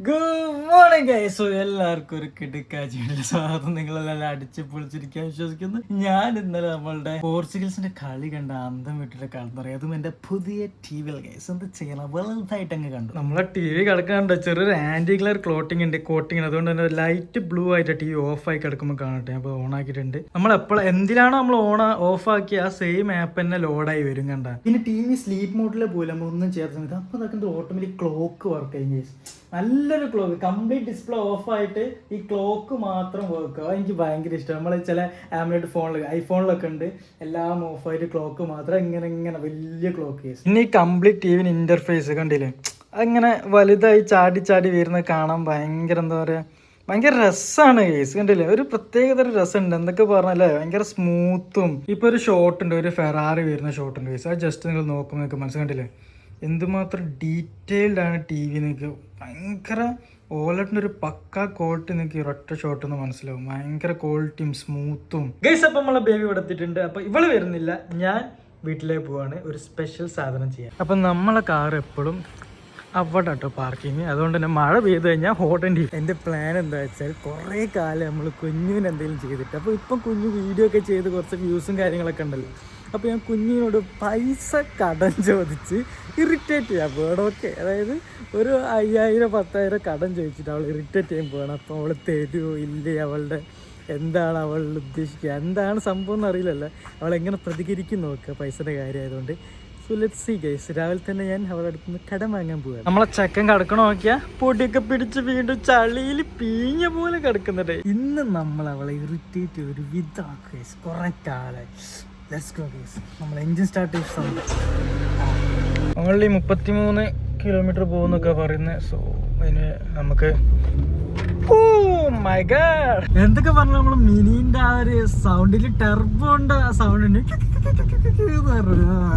Good morning guys. എല്ലാവർക്കും ഒരു കിടക്കാഴ്ചയുള്ള സ്വാഗതം. നിങ്ങളെല്ലാം അടിച്ച് പൊളിച്ചിരിക്കാൻ വിശ്വസിക്കുന്നു. ഞാൻ ഇന്നലെ നമ്മളുടെ പോർച്ചുഗൽസിന്റെ കളി കണ്ട അന്തം വിട്ടിട്ട് കടന്നു. അതും എന്റെ പുതിയ ടി വിയിൽ ഗൈസ് എന്ത് ചെയ്യണം വലുതായിട്ട് അങ്ങ് കണ്ടു. നമ്മളെ ടി വി കിടക്കാണ്ട് ചെറിയൊരു ആന്റി ഗ്ലെയർ കോട്ടിംഗ് ഉണ്ട്. അതുകൊണ്ട് തന്നെ ലൈറ്റ് ബ്ലൂ ആയിട്ട് ടി വി ഓഫ് ആയി കിടക്കുമ്പോൾ കാണട്ടെ. അപ്പോൾ ഓൺ ആക്കിയിട്ടുണ്ട്. നമ്മൾ എപ്പോഴും എന്തിനാണോ നമ്മൾ ഓഫ് ആക്കി ആ സെയിം ആപ്പ് തന്നെ ലോഡായി വരും കണ്ട. പിന്നെ ടി വി സ്ലീപ്പ് മോഡിലെ പോലും നമ്മൾ ഒന്നും ചെയ്യാത്ത സമയത്ത് അപ്പോൾ അതൊക്കെ ഓട്ടോമാറ്റിക് ക്ലോക്ക് വർക്ക് ചെയ്യും ഗൈസ്. നല്ലൊരു ക്ലോക്ക്, കംപ്ലീറ്റ് ഡിസ്പ്ലേ ഓഫ് ആയിട്ട് ഈ ക്ലോക്ക് മാത്രം വർക്ക് ആവും. എനിക്ക് ഭയങ്കര ഇഷ്ടം. നമ്മൾ ചില ആംബ്ലേറ്റ് ഫോണിൽ ഐഫോണിലൊക്കെ ഉണ്ട്, എല്ലാം ഓഫ് ആയിട്ട് ക്ലോക്ക് മാത്രം ഇങ്ങനെ വലിയ ക്ലോക്ക് കേസ്. പിന്നെ ഈ കംപ്ലീറ്റ് ടി വിന് ഇന്റർഫേസ് കണ്ടില്ലേ, അങ്ങനെ വലുതായി ചാടി വരുന്ന കാണാൻ ഭയങ്കര എന്താ പറയാ, ഭയങ്കര രസമാണ് കേസ്. കണ്ടില്ലേ, ഒരു പ്രത്യേകതരം രസമുണ്ട്. എന്തൊക്കെ പറഞ്ഞല്ലേ, ഭയങ്കര സ്മൂത്തും. ഇപ്പൊ ഒരു ഷോട്ട് ഉണ്ട്, ഒരു ഫെറാറി വരുന്ന ഷോട്ട് ഉണ്ട് കേസ്. അത് ജസ്റ്റ് നിങ്ങൾ നോക്കുമ്പോൾ നിങ്ങൾക്ക് മനസ്സിൽ കണ്ടില്ലേ എന്തുമാത്രം ഡീറ്റെയിൽഡ് ആണ് ടി വി. നിങ്ങൾക്ക് ഭയങ്കര ഓലറ്റിൻ്റെ ഒരു പക്ക ക്വാളിറ്റി നിങ്ങൾക്ക് ഒരൊറ്റ ഷോട്ട് എന്ന് മനസ്സിലാവും. ഭയങ്കര ക്വാളിറ്റിയും സ്മൂത്തും ഗൈസ്. അപ്പം നമ്മളെ ബേബി ഇവിടെ എത്തിയിട്ടുണ്ട്. അപ്പോൾ ഇവള് വരുന്നില്ല, ഞാൻ വീട്ടിലേക്ക് പോവാണ് ഒരു സ്പെഷ്യൽ സാധനം ചെയ്യാൻ. അപ്പം നമ്മളെ കാർ എപ്പോഴും അവിടെ കേട്ടോ പാർക്കിങ്. അതുകൊണ്ട് തന്നെ മഴ പെയ്ത് കഴിഞ്ഞാൽ ഓടേണ്ടി. എൻ്റെ പ്ലാൻ എന്താ വെച്ചാൽ കുറേ കാലം നമ്മൾ കുഞ്ഞിന് എന്തെങ്കിലും ചെയ്തിട്ട്, അപ്പോൾ ഇപ്പം കുഞ്ഞു വീഡിയോ ഒക്കെ ചെയ്ത് കുറച്ച് വ്യൂസും കാര്യങ്ങളൊക്കെ ഉണ്ടല്ലോ. അപ്പോൾ ഞാൻ കുഞ്ഞിനോട് പൈസ കടം ചോദിച്ച് ഇറിറ്റേറ്റ് ചെയ്യാൻ പോകണം. ഓക്കെ, അതായത് ഒരു 5000-10,000 കടം ചോദിച്ചിട്ട് അവൾ ഇറിറ്റേറ്റ് ചെയ്യാൻ പോകണം. അപ്പോൾ അവൾ തരുമോ ഇല്ലേ, അവളുടെ എന്താണ് അവൾ ഉദ്ദേശിക്കുക, എന്താണ് സംഭവം എന്നറിയില്ലല്ലോ, അവളെങ്ങനെ പ്രതികരിക്കും നോക്കുക പൈസയുടെ കാര്യമായതുകൊണ്ട്. So let's see guys. രാവിലെ തന്നെ ഞാൻ അവളുടെ അടുത്ത് നിന്ന് കടം വാങ്ങാൻ പോവുക. നമ്മളെ ചെക്കൻ കിടക്കണ നോക്കിയാൽ പൊടിയൊക്കെ പിടിച്ച് വീണ്ടും ചളിയിൽ പീഞ്ഞ പോലെ കിടക്കുന്നുണ്ട്. ഇന്ന് നമ്മൾ അവളെ ഇറിറ്റേറ്റ് ഒരു വിധമാക്കുക കുറെ കാലമായി. Let's go guys. നമ്മൾ എൻജിൻ സ്റ്റാർട്ട് ചെയ്ത ഓൺലി 33 കിലോമീറ്റർ പോകുന്നൊക്കെ പറയുന്നത്. സോ അതിന് നമുക്ക് മൈ ഗോഡ് എന്തൊക്കെ പറഞ്ഞു, നമ്മൾ മിനിന്റെ ആ ഒരു സൗണ്ടിൽ ടെർബോന്റെ ആ സൗണ്ട് ഉണ്ട്,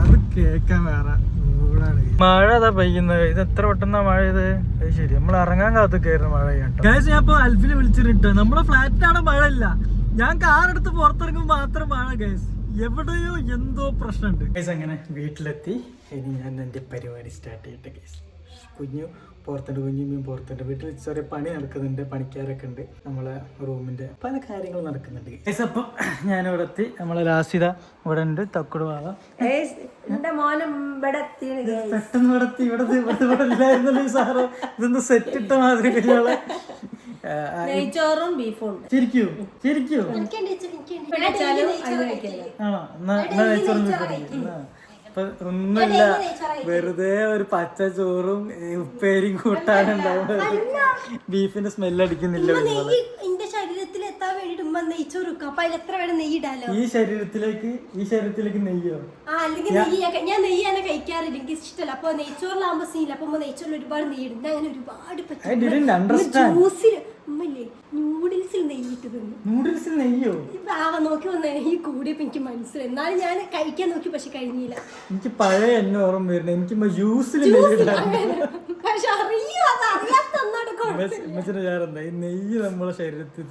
അത് കേൾക്കാൻ വേറെ മൂടാണ്. മഴ അതാ പെയ്യുന്നത്. ഇത് എത്ര പെട്ടെന്നാ മഴ ഇത്. അത് ശരി, നമ്മൾ ഇറങ്ങാൻ കാത്തുക്കായിരുന്നു മഴ കേട്ടോ. ഞാൻ ഇപ്പൊ അൽഫിനെ വിളിച്ചിട്ട് നമ്മളെ ഫ്ലാറ്റിലാണ് മഴ ഇല്ല. ഞാൻ കാർ എടുത്ത് പുറത്തിറങ്ങുമ്പോൾ മാത്രം മഴ ഗൈസ്. എവിടെയോ എന്തോ പ്രശ്നമുണ്ട് ഗൈസ്. അങ്ങനെ വീട്ടിലെത്തി. ഇനി ഞാൻ എൻ്റെ പരിപാടി സ്റ്റാർട്ട് ചെയ്യട്ടെ ഗൈസ്. കുഞ്ഞു പുറത്തുണ്ട്, കുഞ്ഞുമ്മയും പുറത്തുണ്ട്. വീട്ടിൽ ചെറിയ പണി നടക്കുന്നുണ്ട്, പണിക്കാരൊക്കെ ഉണ്ട്. നമ്മളെ റൂമിന്റെ പല കാര്യങ്ങളും നടക്കുന്നുണ്ട് ഗൈസ്. അപ്പം ഞാനിവിടെ എത്തി. നമ്മളെ ലാസിത ഇവിടെ ഉണ്ട്, തക്കുട് വാള പെട്ടെന്ന് ഇവിടെ എത്തി. ഇവിടെ ഇല്ലായിരുന്നല്ലോ സാറ്. ഇതൊന്ന് സെറ്റ് ഇട്ട മാതിരി കഴിഞ്ഞാളെ ഒന്നുമില്ല, വെറുതെ ഒരു പച്ച ചോറും ഉപ്പേരിയും കൂട്ടാനുണ്ടാവും. ബീഫിന്റെ സ്മെല്ല് അടിക്കുന്നില്ല. ഈ ശരീരത്തിലേക്ക് നെയ്യോ? ഞാൻ നെയ്യാണ് കഴിക്കാറില്ല, എനിക്ക് ഇഷ്ടമല്ല. അപ്പൊ നെയ്ച്ചോറിലാകുമ്പോ സീനില്ല. അപ്പൊ നെയ്ച്ചോറിൽ ഒരുപാട് നെയ്യിടും. അങ്ങനെ ഒരുപാട് ഉമ്മല്ലേ നൂഡിൽസിൽ നെയ്യിട്ട് തിന്നു. നൂഡിൽസിൽ നെയ്യോ? നോക്കി വന്ന നെയ്യ് കൂടിയപ്പോ എനിക്ക് മനസ്സിലായി. എന്നാലും ഞാൻ കഴിക്കാൻ നോക്കി, പക്ഷെ കഴിഞ്ഞില്ല. എനിക്ക് പഴയ എന്നെ ഓർമ്മ വരുന്നത്. എനിക്ക് ജ്യൂസിൽ നെയ്യ് നമ്മളെ ശരീരത്തിൽ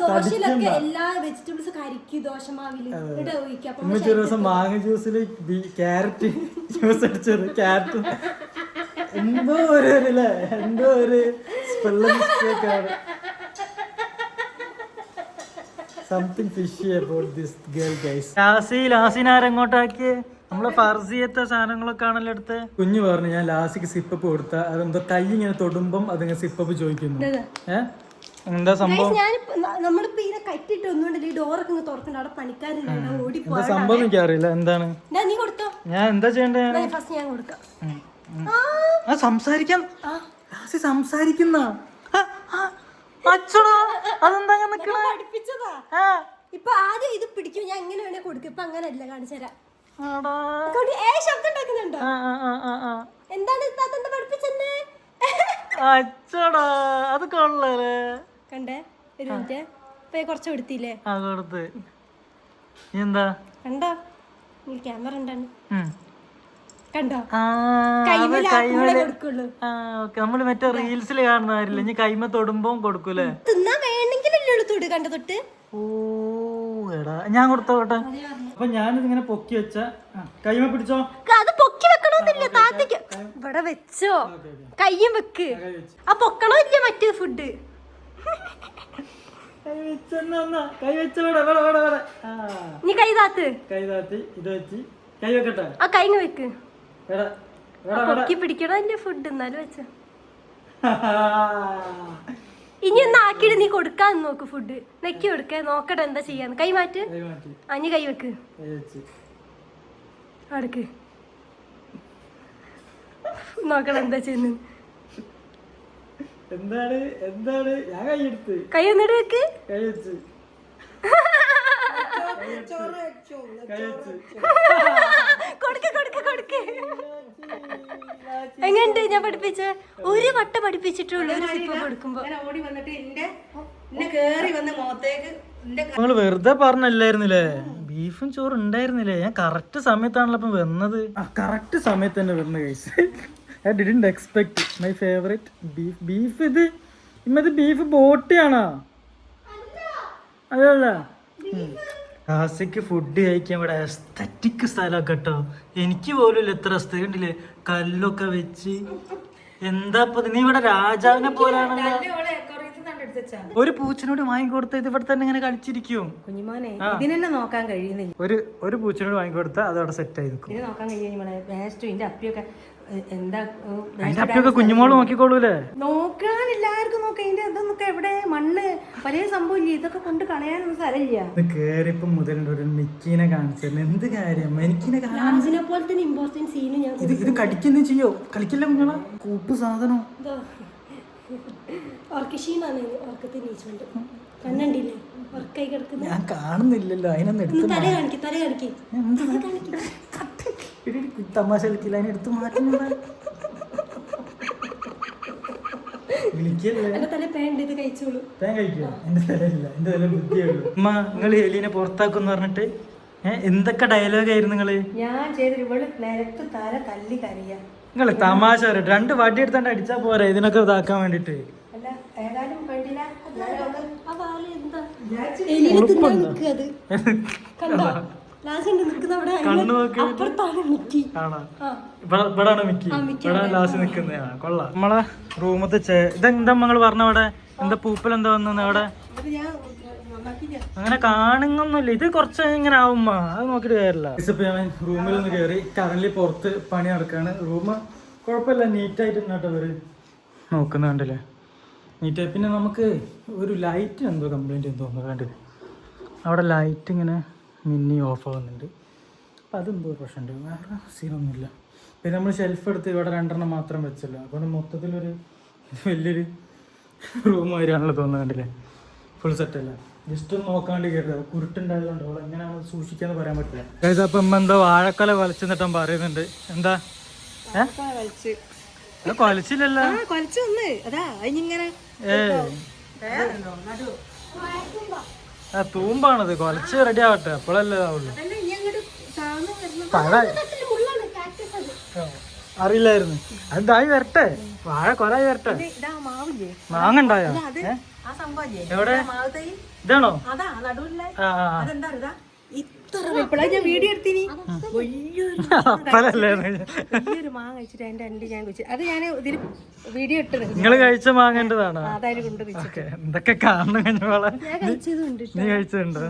ദോശയിലൊക്കെ എല്ലാ വെജിറ്റബിൾസും കരിക്ക് ദോശമാവില് ഒഴിക്കാം. ഒരു ദിവസം മാങ്ങ ജ്യൂസില് ക്യാരറ്റ് ജ്യൂസ് അടിച്ചത്. ക്യാരറ്റ് എന്തോ ഒരു സ്പെല്ലിംഗ് മിസ്റ്റേക്ക് ആണ്. Something fishy about this girl guys. ലാസിനാരെങ്ങോട്ടാക്കിയേ? നമ്മളെ ഫർസിയത്തെ സാധനങ്ങളൊക്കെ ആണല്ലോ എടുത്ത്. കുഞ്ഞു പറഞ്ഞു ഞാൻ ലാസിക്ക് സിപ്പപ്പ് കൊടുത്ത അതെന്തോ കൈ ഇങ്ങനെ തൊടുമ്പം അതിങ്ങനെ സിപ്പപ്പ് ചോദിക്കുന്നു. എന്താ സംഭവം? എന്താ സംഭവം എനിക്കറിയില്ല. എന്താണ് ഞാൻ എന്താ ചെയ്യണ്ടേ? സംസാരിക്കാൻ സംസാരിക്കുന്ന അതെന്താ ഇപ്പൊ ആദ്യം ഇത് പിടിക്കും, ഞാൻ എങ്ങനെ വേണേ കൊടുക്കും. ഇപ്പൊ അങ്ങനെയല്ല, കാണിച്ചുതരാം. എന്താണ് പഠിപ്പിച്ചെന്നെ? അത് കൊള്ളേ കണ്ടേ? ഒരു മിനിറ്റ്. ഇപ്പൊ കുറച്ച് കൊടുത്തില്ലേ? എന്താ കണ്ടോ? ക്യാമറ ഉണ്ടാണ് കണ്ടോ? നമ്മള് മറ്റേ റീൽസിൽ കാണുന്നവരില്ല, ഇനി കൈമ തൊടുമ്പോ കൊടുക്കൂലേ? തിന്നാൻ വേണമെങ്കിലല്ലേ തൊട്ട് കണ്ട തൊട്ട്. ഓ എടാ ഞാൻ കൊടുത്തോട്ടെ. അപ്പൊ ഞാനിതിങ്ങനെ പൊക്കി വെച്ച കൈമ പിടിച്ചോ. അത് പൊക്കി വെക്കണമെന്നില്ല, താത്തിക്ക് ഇവിടെ വെച്ചോ, കയ്യും വെക്ക്. ആ പൊക്കണോ ഇല്ല മറ്റേ ഫുഡ് നീ കൈ താത്ത്, ആ കൈ വെക്ക്. പൊക്കി പിടിക്കണോ ഇല്ല ഫുഡ് എന്നാലും വെച്ച. ഇനി ഒന്ന് ആക്കിയിട്ട് നീ കൊടുക്കാൻ നോക്ക് ഫുഡ്. നെക്കി കൊടുക്ക, നോക്കട്ടെ എന്താ ചെയ്യാന്ന്. കൈ മാറ്റ്, അഞ്ഞ് കൈ വെക്ക്, അടുക്ക് നോക്കണം എന്താ ചെയ്യുന്നത്. എന്താണ് എന്താണ് ഞാൻ കൈയെടുത്ത് കൈ ഒന്നിട്ട് വെക്ക്. കൊടുക്ക് കൊടുക്ക് കൊടുക്ക്. എങ്ങനെയുണ്ട് ഞാൻ പഠിപ്പിച്ച? ഒരു വട്ട പഠിപ്പിച്ചിട്ടുള്ളൂ ഒരു സിപ്പ് കൊടുക്കുമ്പോ. നിങ്ങള് വെറുതെ പറഞ്ഞല്ലായിരുന്നില്ലേ, ബീഫും ചോറും ഉണ്ടായിരുന്നില്ലേ? ഞാൻ കറക്റ്റ് സമയത്താണല്ലോ ഇപ്പം വന്നത്. കറക്റ്റ് സമയത്ത് തന്നെ വരുന്ന case. I didn't expect my favourite beef. Beef ഇത് ഇമ്മത് ബീഫ് ബോട്ടിയാണോ? അതല്ല, കാസിക്ക് ഫുഡ് കഴിക്കാൻ ഇവിടെ എസ്തറ്റിക് സ്ഥലമൊക്കെ കേട്ടോ. എനിക്ക് പോലും ഇല്ല എത്ര സ്ഥലം കണ്ടില്ലേ, കല്ലൊക്കെ വെച്ച്. എന്താ നീ ഇവിടെ രാജാവിനെ പോലാണല്ലോ. ഒരു പൂച്ചനോട് വാങ്ങിക്കൊടുത്ത ഇത് ഇവിടെ തന്നെ ഇങ്ങനെ കളിച്ചിരിക്കും. കുഞ്ഞുമോനെ ഇതിനെ നോക്കാൻ കഴിയുന്നില്ല. ഒരു പൂച്ചനോട് വാങ്ങിക്കൊടുത്ത അത് അവിടെ സെറ്റ് ആയി നിൽക്കും. ഇത് നോക്കാൻ കഴിയുമ്പോഴേ വേസ്റ്റും ഇതിന്റെ അപ്പിയൊക്കെ എന്താ കുഞ്ഞുമോള് നോക്കിക്കോളൂലേ? നോക്കാൻ എല്ലാവർക്കും നോക്കാം. ഇതിന്റെ ഇതൊന്നൊക്കെ എവിടെ മണ്ണ് പല സംഭവം ഇല്ല, ഇതൊക്കെ കൊണ്ട് കളയാനൊന്നും സ്ഥലമില്ല. കേറിയപ്പോ മുതൽ ഒരു മിക്കിനെ കാണിച്ചിരുന്നു. എന്ത് കാര്യം മിക്കിനെ പോലെ തന്നെ ഇമ്പോർട്ടൻറ്റ് സീന് ഞാൻ ഇത് കടിക്കുന്ന ചെയ്യോ? കളിക്കില്ല കുഞ്ഞോളെ കൂട്ടു സാധനം. ഓർക്കഷീനാണ് ഓർക്കത്തിൽ നീച്ചുണ്ട്. കണ്ണണ്ടില്ലേ ഓർക്കായി കിടക്കുന്ന? ഞാൻ കാണുന്നില്ലല്ലോ, അതിനൊന്നും എടുത്ത് തല കാണിക്കും, തല കാണിക്കും. തമാശ കളിക്കില്ല, അതിനെടുത്ത് മാറ്റുന്ന നിങ്ങൾ എലീനെ പുറത്താക്കുന്ന് പറഞ്ഞിട്ട് എന്തൊക്കെ ഡയലോഗ് ആയിരുന്നു നിങ്ങള്? ഞാൻ ചെയ്തൊരു നിലത്ത് തല തല്ലി കരയാ. നിങ്ങള് തമാശ പറയട്ടെ, 2 വടി എടുത്താണ്ട് അടിച്ചാ പോരാ ഇതിനൊക്കെ ഇതാക്കാൻ വേണ്ടിട്ട്. അല്ല ഏതായാലും വേണ്ടില്ല. ഇവിടാണ് മിക്കി, ഇവിടെ ലാസ്റ്റ് നിക്കുന്ന. കൊള്ളാം. നമ്മളെ റൂമത്തെ ഇതെന്താ നിങ്ങൾ പറഞ്ഞ അവിടെ എന്താ പൂപ്പൽ എന്താ വന്നു അവിടെ? അങ്ങനെ കാണുന്നൊന്നുമില്ല, ഇത് കുറച്ച് ഇങ്ങനെ ആവുമ്പോ അത് നോക്കിട്ട് കയറില്ല. ഞാൻ റൂമിൽ ഒന്ന് കയറി. കറന്റ് പുറത്ത് പണി നടക്കാണ്. റൂം കുഴപ്പമില്ല, നീറ്റായിട്ട് കേട്ടോ ഇവര് നോക്കുന്നുണ്ടല്ലേ, നീറ്റായി. പിന്നെ നമുക്ക് ഒരു ലൈറ്റ് എന്തോ കംപ്ലൈൻറ്റ് തോന്നുന്നു. കണ്ടില്ല അവിടെ ലൈറ്റ് ഇങ്ങനെ മിന്നി ഓഫ് ആവുന്നുണ്ട്. അപ്പം അതെന്തോ പ്രശ്നമുണ്ട്, വേറെ സീനൊന്നുമില്ല. പിന്നെ നമ്മൾ ഷെൽഫ് എടുത്ത് ഇവിടെ 2 മാത്രം വെച്ചല്ലോ, അതുകൊണ്ട് മൊത്തത്തിലൊരു വലിയൊരു റൂം വരികയാണല്ലോ തോന്നുന്നത്. കണ്ടില്ലേ ഫുൾ സെറ്റല്ല. ജസ്റ്റ് ഒന്ന് നോക്കാണ്ട് കയറിയത് കുരുട്ടുണ്ടായതുകൊണ്ട് അവൾ എങ്ങനെയാണ് സൂക്ഷിക്കാന്ന് പറയാൻ പറ്റില്ല. അപ്പം ഇമ്മ എന്തോ വാഴക്കൊല വലിച്ചെന്നിട്ടും പറയുന്നുണ്ട്. എന്താ കൊലച്ചില്ലല്ലോ? തൂമ്പാണത്, കൊലച്ച് റെഡി ആവട്ടെ അപ്പോഴല്ലേ ആവുള്ളൂ. അറിയില്ലായിരുന്നു, അതായി വരട്ടെ, വാഴ കൊലായി വരട്ടെ. മാങ്ങണ്ടായോ? എവിടെ? ഇതാണോ? ഞാൻ വീഡിയോ എടുത്തിനി മാങ്ങ കഴിച്ചിട്ട് എന്റെ ഞാൻ കഴിച്ചു. അത് ഞാൻ ഇതിൽ വീഡിയോ ഇട്ടത്. നിങ്ങള് കഴിച്ച മാങ്ങേണ്ടതാണോ? അതായത് കൊണ്ട് എന്തൊക്കെ കാണണം കഴിഞ്ഞോളെ. നീ കഴിച്ചതുണ്ടോ?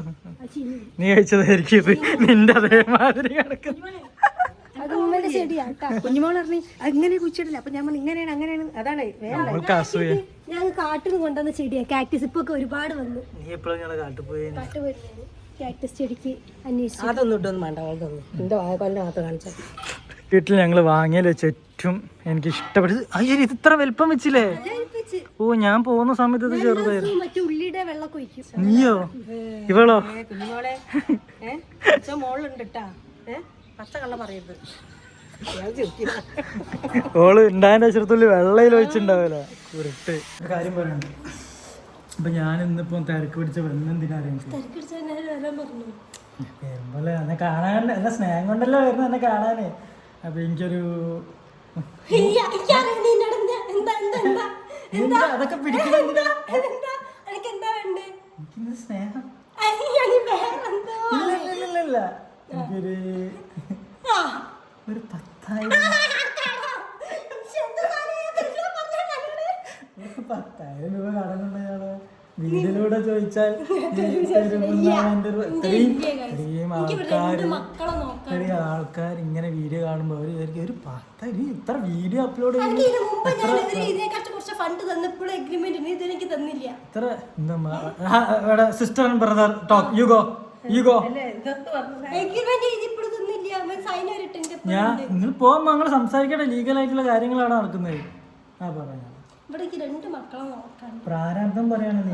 നീ കഴിച്ചതായിരിക്കും ഇത്, നിന്റെ അതേമാതിരി കിടക്കുന്നു. കുഞ്ഞുമോൾ പറഞ്ഞു അങ്ങനെ കുഴിച്ചിട്ടില്ല. അപ്പൊ ഞാൻ ഇങ്ങനെയാണ് അങ്ങനെയാണ്. അതാണ് ഞാൻ കാട്ടിൽ നിന്ന് കൊണ്ടുവന്ന ചെടിയാ കാക്ടസ്. ഇപ്പൊ ഒരുപാട് വന്നു. നീ എപ്പോഴും കാട്ടിൽ പോയി കാക്ടസ് ചെടിക്ക് അന്വേഷിച്ചു. അതൊന്നും ഇട്ടൊന്നും വേണ്ട, അതൊന്നും എന്റെ കൊല്ലം മാത്രം കാണിച്ചാൽ. വീട്ടിൽ ഞങ്ങൾ വാങ്ങിയല്ലോ ചുറ്റും എനിക്ക് ഇഷ്ടപ്പെട്ടത്. അയ്യോ ഇത് ഇത്ര വലുപ്പം വെച്ചില്ലേ? ഓ ഞാൻ പോകുന്ന സമയത്ത് ഇത് ചെറുതായിരുന്നു. ഉള്ളിയുടെ വെള്ളം ഒഴിക്കും. നീയോ ഇവളോ? കുഞ്ഞുമോളെ മോളുണ്ട് കേട്ടാ, പച്ച കള്ളം പറയരുത്. ഓള് ഉണ്ടായതിന്റെ ചെറുത്തുള്ളി വെള്ളയിൽ ഒഴിച്ചിണ്ടാവില്ല കുരുട്ട്. ഒരു കാര്യം പറയാനുണ്ട്. അപ്പൊ ഞാൻ ഇന്നിപ്പോ തിരക്ക് പിടിച്ച വന്നെന്തിനാ വരുമ്പോലെ എന്നെ കാണാൻ, എന്നെ സ്നേഹം കൊണ്ടല്ലോ വരുന്നത് എന്നെ കാണാന്. അപ്പൊ എനിക്കൊരു അതൊക്കെ പിടിക്കുന്ന സ്നേഹം ഇല്ല. എനിക്കൊരു 10,000 10,000 രൂപ കടന്നുണ്ടയാള് വീടിലൂടെ ചോദിച്ചാൽ ആൾക്കാർ ഇങ്ങനെ വീഡിയോ കാണുമ്പോ അവര് വിചാരിക്കും ഒരു 10 ഇത്ര വീഡിയോ അപ്ലോഡ് ഇത്ര എന്താ sister and brother talk you go ഞാൻ നിങ്ങൾ പോകുമ്പോ നിങ്ങൾ സംസാരിക്കട്ടെ ലീഗലായിട്ടുള്ള കാര്യങ്ങളാണ് നടക്കുന്നത്. ആ പറയാം പ്രാരാബ്ദം പറയാണ് നീ.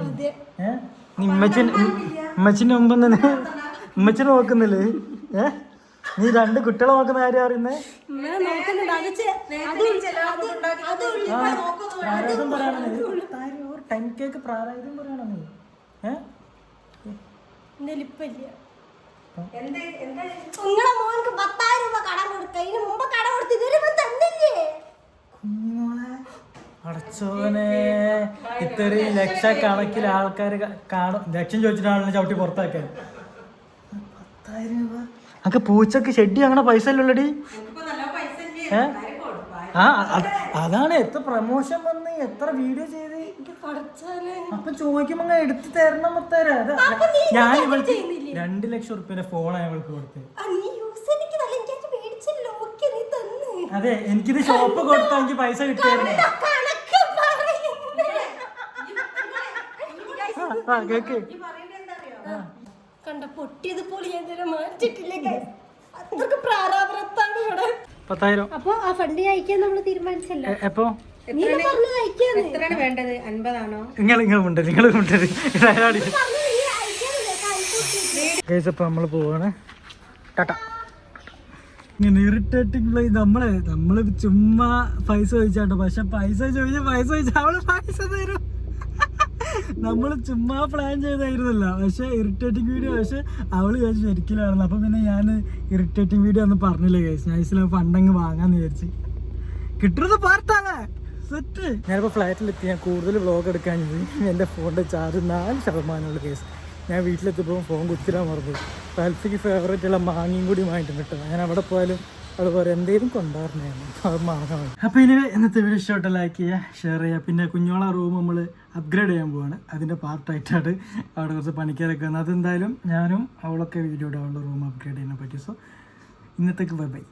നീ ഉമ്മച്ചിന്റെ മുമ്പ് ഉമ്മച്ചിനെ നോക്കുന്നില്ലേ? നീ 2 കുട്ടികളെ നോക്കുന്ന കാര്യം അറിയുന്നേ? പ്രാരാബ്ദം പറയണ 10K പ്രാരാബ്ദം പറയണ നീ. അടച്ചോനെ ഇത്രയും ലക്ഷക്കണക്കിന് ആൾക്കാർ കാണും. ലക്ഷം ചോദിച്ചിട്ട് ആളിനെ ചവിട്ടി പുറത്താക്കാൻ 10,000 രൂപ. അതൊക്കെ പൂച്ചക്ക് ഷെഡി അങ്ങനെ പൈസ അല്ലടി. അതാണ് എത്ര പ്രമോഷൻ വന്ന് എത്ര വീഡിയോ ചെയ്ത്. അപ്പൊ ചോദിക്കുമ്പോ എടുത്ത് തരണം. മുത്തേരാ ഞാൻ ഇവൾക്ക് 2 ലക്ഷം റുപ്യന്റെ ഫോണാണ് ഇവൾക്ക് കൊടുത്തത്. അതെ എനിക്കിത് ഷോപ്പ് കൊടുത്താൽ എനിക്ക് പൈസ കിട്ടിയായിരുന്നു. കണ്ട പൊട്ടിയത് പോലെ ഞാൻ ഇതുവരെ മാറ്റിട്ടില്ല. അത്രക്ക് പ്രാരാബ്ദത്താണ് ഇവിടെ. 10,000 അപ്പൊ ആ ഫണ്ട് അയക്കാൻ നമ്മൾ തീരുമാനിച്ചല്ലോ. എപ്പോ എത്രയാണ് വേണ്ടത്? 50 ആണോ? നിങ്ങൾ നമ്മള് പോവാണ്. ടാറ്റ. ഇങ്ങനെ ഇറിറ്റേറ്റിംഗ് നമ്മള് ചുമ്മാ പൈസ ചോദിച്ചാട്ടോ. പക്ഷെ പൈസ ചോദിച്ചാൽ അവള് പൈസ തരും. നമ്മള് ചുമ്മാ പ്ലാൻ ചെയ്തായിരുന്നല്ല. പക്ഷെ ഇറിറ്റേറ്റിംഗ് വീഡിയോ. പക്ഷെ അവള് വിചാരിച്ചു ശരിക്കലായിരുന്നു. അപ്പൊ പിന്നെ ഞാൻ ഇറിറ്റേറ്റിംഗ് വീഡിയോ ഒന്നും പറഞ്ഞില്ല കേസ്. ഞാൻ ഫണ്ടങ്ങ് വാങ്ങാന്ന് വിചാരിച്ച്. കിട്ടുന്നത് പാർട്ടാണ് സെറ്റ്. ഞാനിപ്പോൾ ഫ്ലാറ്റിലെത്തി. ഞാൻ കൂടുതൽ വ്ളോഗ് എടുക്കാൻ എൻ്റെ ഫോണിൻ്റെ ചാർജ് 4% കേസ്. ഞാൻ വീട്ടിലെത്തിയപ്പോൾ ഫോൺ കുത്തിരാൻ മറന്നു. അൽഫിക്ക് ഫേവറേറ്റ് ഉള്ള മാങ്ങയും കൂടി വാങ്ങിയിട്ട് കിട്ടും. ഞാൻ അവിടെ പോയാലും അതുപോലെ എന്തെങ്കിലും കൊണ്ടുവരണേന്ന് അത് മാങ്ങാൻ. അപ്പോൾ ഇനി ഇന്നത്തെ വീഡിയോ ഇഷ്ടമായിട്ട് ലൈക്ക് ചെയ്യുക, ഷെയർ ചെയ്യുക. പിന്നെ കുഞ്ഞോള റൂം നമ്മൾ അപ്ഗ്രേഡ് ചെയ്യാൻ പോവാണ്. അതിൻ്റെ പാർട്ടായിട്ടാണ് അവിടെ കുറച്ച് പണിക്കാരൊക്കെ വന്നത്. അതെന്തായാലും ഞാനും അവളൊക്കെ വീഡിയോ ഇടാം അവളുടെ റൂം അപ്ഗ്രേഡ് ചെയ്യാൻ പറ്റി. സോ ഇന്നത്തേക്ക് ബൈ.